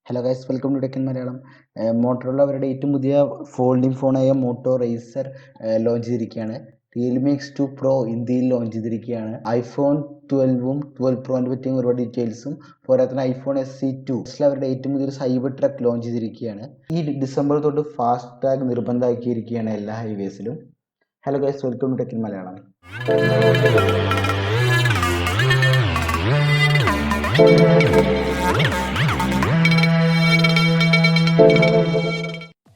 Hello guys, welcome to tech in Malayalam. Motorola അവരുടെ ഏറ്റവും പുതിയ ഫോൾഡിംഗ് ഫോണായ മോട്ടോ റേസർ ലോഞ്ച് ചെയ്തിരിക്കുകയാണ്. റിയൽമി X2 Pro ഇന്ത്യയിൽ ലോഞ്ച് ചെയ്തിരിക്കുകയാണ്. ഐഫോൺ 12ഉം 12 പ്രോനെ പറ്റിയും ഒരുപാട് ഡീറ്റെയിൽസും പോരാത്തതിന് ഐഫോൺ SE2 അവരുടെ ഏറ്റവും പുതിയൊരു സൈബർ ട്രക്ക് ലോഞ്ച് ചെയ്തിരിക്കുകയാണ്. ഈ ഡിസംബർ തൊട്ട് ഫാസ്ടാഗ് നിർബന്ധമാക്കിയിരിക്കുകയാണ് എല്ലാ ഹൈവേസിലും. Hello guys, welcome to tech in Malayalam.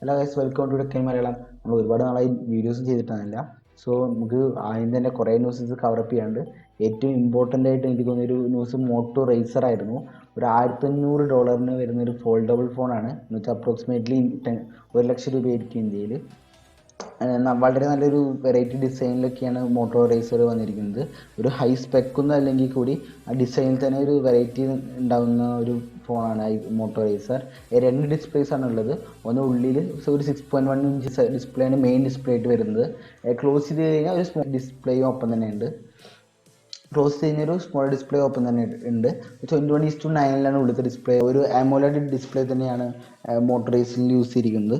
Hello guys, welcome to tech in Malayalam. നമ്മൾ ഒരുപാട് നാളായി വീഡിയോസും ചെയ്തിട്ടാണില്ല. സോ നമുക്ക് ആദ്യം തന്നെ കുറേ ന്യൂസസ് കവറപ്പ് ചെയ്യാണ്ട് ഏറ്റവും ഇമ്പോർട്ടൻ്റ് ആയിട്ട് എനിക്ക് തോന്നിയൊരു ന്യൂസ് മോട്ടോ റേസർ ആയിരുന്നു. ഒരു $1500 വരുന്നൊരു ഫോൾഡബിൾ ഫോണാണ്. എന്ന് വെച്ചാൽ അപ്രോക്സിമേറ്റ്ലി 1,00,000 രൂപയായിരിക്കും ഇന്ത്യയിൽ. വളരെ നല്ലൊരു വെറൈറ്റി ഡിസൈനിലൊക്കെയാണ് മോട്ടോ റേസർ വന്നിരിക്കുന്നത്. ഒരു ഹൈ സ്പെക്കൊന്നും അല്ലെങ്കിൽ കൂടി ആ ഡിസൈനിൽ തന്നെ ഒരു വെറൈറ്റി ഉണ്ടാകുന്ന ഒരു ഫോണാണ് മോട്ടോ റേസർ. 2 ഡിസ്പ്ലേസ് ആണ് ഉള്ളത്. ഒന്ന് ഉള്ളിൽ ഒരു 6.1 ഇഞ്ച് ഡിസ്പ്ലേ ആണ് മെയിൻ ഡിസ്പ്ലേ ആയിട്ട് വരുന്നത്. ക്ലോസ് ചെയ്ത് കഴിഞ്ഞാൽ ഒരു സ്മോൾ ഡിസ്പ്ലേയും ഒപ്പം തന്നെ ഉണ്ട്. ക്ലോസ് ചെയ്യുന്നൊരു സ്മോൾ ഡിസ്പ്ലേ ഓപ്പൺ തന്നെ ഉണ്ട്. 21:9 ഉള്ളത്തെ ഡിസ്പ്ലേ. ഒരു AMOLED ഡിസ്പ്ലേ തന്നെയാണ് മോട്ടോ റേസറിൽ യൂസ് ചെയ്തിരിക്കുന്നത്.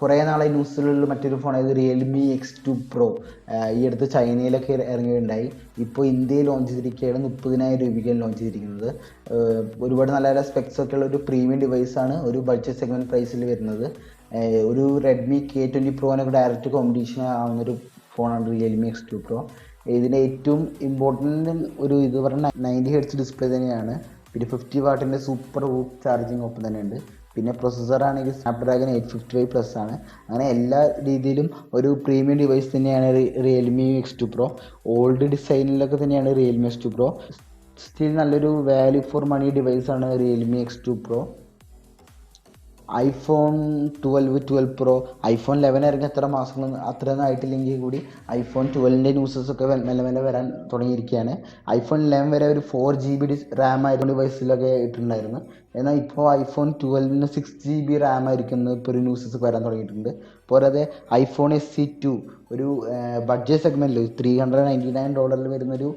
കുറേ നാളായി ന്യൂസിലുള്ള മറ്റൊരു ഫോണായത് റിയൽമി X2 Pro ഈ അടുത്ത് ചൈനയിലൊക്കെ ഇറങ്ങിയിട്ടുണ്ടായി. ഇപ്പോൾ ഇന്ത്യയിൽ ലോഞ്ച് ചെയ്തിരിക്കുകയാണ്. 30,000 രൂപയ്ക്കാണ് ലോഞ്ച് ചെയ്തിരിക്കുന്നത്. ഒരുപാട് നല്ല നല്ല സ്പെക്സ് ഒക്കെ ഉള്ള ഒരു പ്രീമിയം ഡിവൈസാണ്. ഒരു ബഡ്ജറ്റ് സെഗ്മെൻറ്റ് പ്രൈസിൽ വരുന്നത്. ഒരു റെഡ്മി K20 പ്രോനൊക്കെ ഡയറക്റ്റ് കോമ്പറ്റീഷൻ ആവുന്നൊരു ഫോണാണ് റിയൽമി X2 Pro. ഇതിൻ്റെ ഏറ്റവും ഇമ്പോർട്ടൻ്റ് ഒരു ഇത് പറഞ്ഞാൽ 90 Hz ഡിസ്പ്ലേ തന്നെയാണ്. പിന്നെ 50 വാട്ടിൻ്റെ സൂപ്പർ വൂട്ട് ചാർജിങ് ഒപ്പം തന്നെ ഉണ്ട്. പിന്നെ പ്രൊസസ്സറാണെങ്കിൽ Snapdragon 855+ ആണ്. അങ്ങനെ എല്ലാ രീതിയിലും ഒരു പ്രീമിയം ഡിവൈസ് തന്നെയാണ് റിയൽമി X2 Pro. ഓൾഡ് ഡിസൈനിലൊക്കെ തന്നെയാണ് റിയൽമി X2 Pro. സ്റ്റിൽ നല്ലൊരു വാല്യൂ ഫോർ മണി ഡിവൈസാണ് Realme X2 Pro. IPhone 12 Pro, iPhone 11 ഇറങ്ങി എത്ര മാസങ്ങൾ അത്രയൊന്നും ആയിട്ടില്ലെങ്കിൽ കൂടി ഐഫോൺ 12ൻ്റെ ന്യൂസസൊക്കെ മെല്ലെ മെല്ലെ വരാൻ തുടങ്ങിയിരിക്കുകയാണ്. ഐഫോൺ 11 വരെ ഒരു 4GB റാം ആയിരുന്നു ഡിവൈസിലൊക്കെ ഇട്ടിട്ടുണ്ടായിരുന്നു. എന്നാൽ ഇപ്പോൾ ഐഫോൺ 12ന് 6GB റാം ആയിരിക്കും ഇപ്പോൾ ഒരു ന്യൂസസ് വരാൻ തുടങ്ങിയിട്ടുണ്ട്. പോരാതെ ഐഫോൺ SE2 ഒരു ബഡ്ജറ്റ് സെഗ്മെൻറ്റിൽ $399 വരുന്നൊരു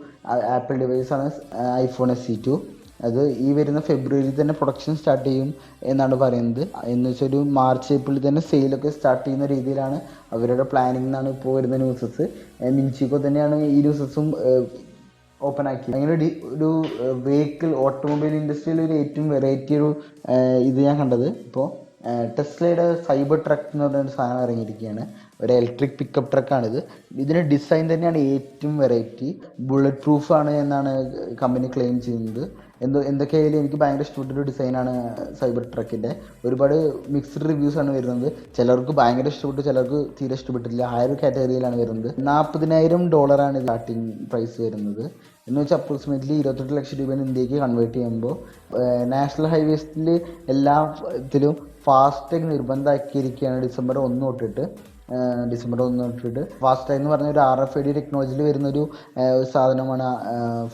ആപ്പിൾ ഡിവൈസാണ് ഐഫോൺ SE2. അത് ഈ വരുന്ന ഫെബ്രുവരിയിൽ തന്നെ പ്രൊഡക്ഷൻ സ്റ്റാർട്ട് ചെയ്യും എന്നാണ് പറയുന്നത്. എന്ന് വെച്ചാൽ ഒരു മാർച്ച് ഏപ്രിലിൽ തന്നെ സെയിലൊക്കെ സ്റ്റാർട്ട് ചെയ്യുന്ന രീതിയിലാണ് അവരുടെ പ്ലാനിങ് എന്നാണ് ഇപ്പോൾ വരുന്ന ന്യൂസസ്. മിൻചിക്കോ തന്നെയാണ് ഈ ന്യൂസസും ഓപ്പൺ ആക്കി. അങ്ങനെ ഒരു വെഹിക്കിൾ ഓട്ടോമൊബൈൽ ഇൻഡസ്ട്രിയിൽ ഒരു ഏറ്റവും വെറൈറ്റി ഒരു ഇത് ഞാൻ കണ്ടത് ഇപ്പോൾ ടെസ്ലയുടെ സൈബർ ട്രക്ക് എന്ന് പറഞ്ഞൊരു സാധനം ഇറങ്ങിയിരിക്കുകയാണ്. ഒരു ഇലക്ട്രിക് പിക്കപ്പ് ട്രക്കാണിത്. ഇതിൻ്റെ ഡിസൈൻ തന്നെയാണ് ഏറ്റവും വെറൈറ്റി. ബുള്ളറ്റ് പ്രൂഫാണ് എന്നാണ് കമ്പനി ക്ലെയിം ചെയ്യുന്നത്. എന്തൊക്കെയായാലും എനിക്ക് ഭയങ്കര ഇഷ്ടപ്പെട്ടൊരു ഡിസൈനാണ് സൈബർ ട്രക്കിൻ്റെ. ഒരുപാട് മിക്സ്ഡ് റിവ്യൂസ് ആണ് വരുന്നത്. ചിലർക്ക് ഭയങ്കര ഇഷ്ടപ്പെട്ടു, ചിലർക്ക് തീരെ ഇഷ്ടപ്പെട്ടില്ല. ആ ഒരു കാറ്റഗറിയിലാണ് വരുന്നത്. $40,000 സ്റ്റാർട്ടിങ് പ്രൈസ് വരുന്നത്. എന്ന് വെച്ചാൽ അപ്രോക്സിമേറ്റ്ലി 28 ലക്ഷം രൂപയാണ് ഇന്ത്യക്ക് കൺവേർട്ട് ചെയ്യുമ്പോൾ. നാഷണൽ ഹൈവേസിൽ എല്ലാ ഇതിലും ഫാസ്ടാഗ് നിർബന്ധമാക്കിയിരിക്കുകയാണ് ഡിസംബർ 1 തൊട്ടിട്ട്. ഫാസ്ടാഗ് എന്ന് പറഞ്ഞ ഒരു RFID ടെക്നോളജിയിൽ വരുന്നൊരു സാധനമാണ്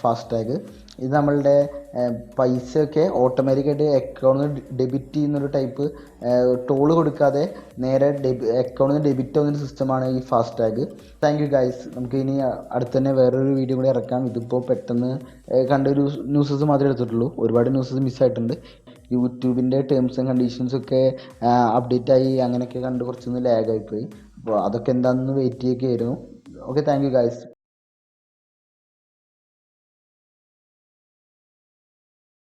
ഫാസ്ടാഗ്. ഇത് നമ്മളുടെ പൈസയൊക്കെ ഓട്ടോമാറ്റിക്കായിട്ട് അക്കൗണ്ടിൽ നിന്ന് ഡെബിറ്റ് ചെയ്യുന്നൊരു ടൈപ്പ് ടോള് കൊടുക്കാതെ നേരെ അക്കൗണ്ടിൽ നിന്ന് ഡെബിറ്റ് ആവുന്നൊരു സിസ്റ്റമാണ് ഈ ഫാസ്ടാഗ്. Thank you guys. നമുക്ക് ഇനി അടുത്ത് തന്നെ വേറൊരു വീഡിയോ കൂടി ഇറക്കാം. ഇതിപ്പോൾ പെട്ടെന്ന് കണ്ടൊരു ന്യൂസസ് മാത്രമേ എടുത്തിട്ടുള്ളൂ. ഒരുപാട് ന്യൂസസ് മിസ്സായിട്ടുണ്ട്. യൂട്യൂബിൻ്റെ ടേംസ് ആൻഡ് കണ്ടീഷൻസൊക്കെ അപ്ഡേറ്റ് ആയി അങ്ങനെയൊക്കെ കണ്ട് കുറച്ചൊന്ന് ലാഗായിപ്പോയി. അപ്പോൾ അതൊക്കെ എന്താണെന്ന് വെയിറ്റ് ചെയ്യുകയായിരുന്നു. Okay, thank you guys.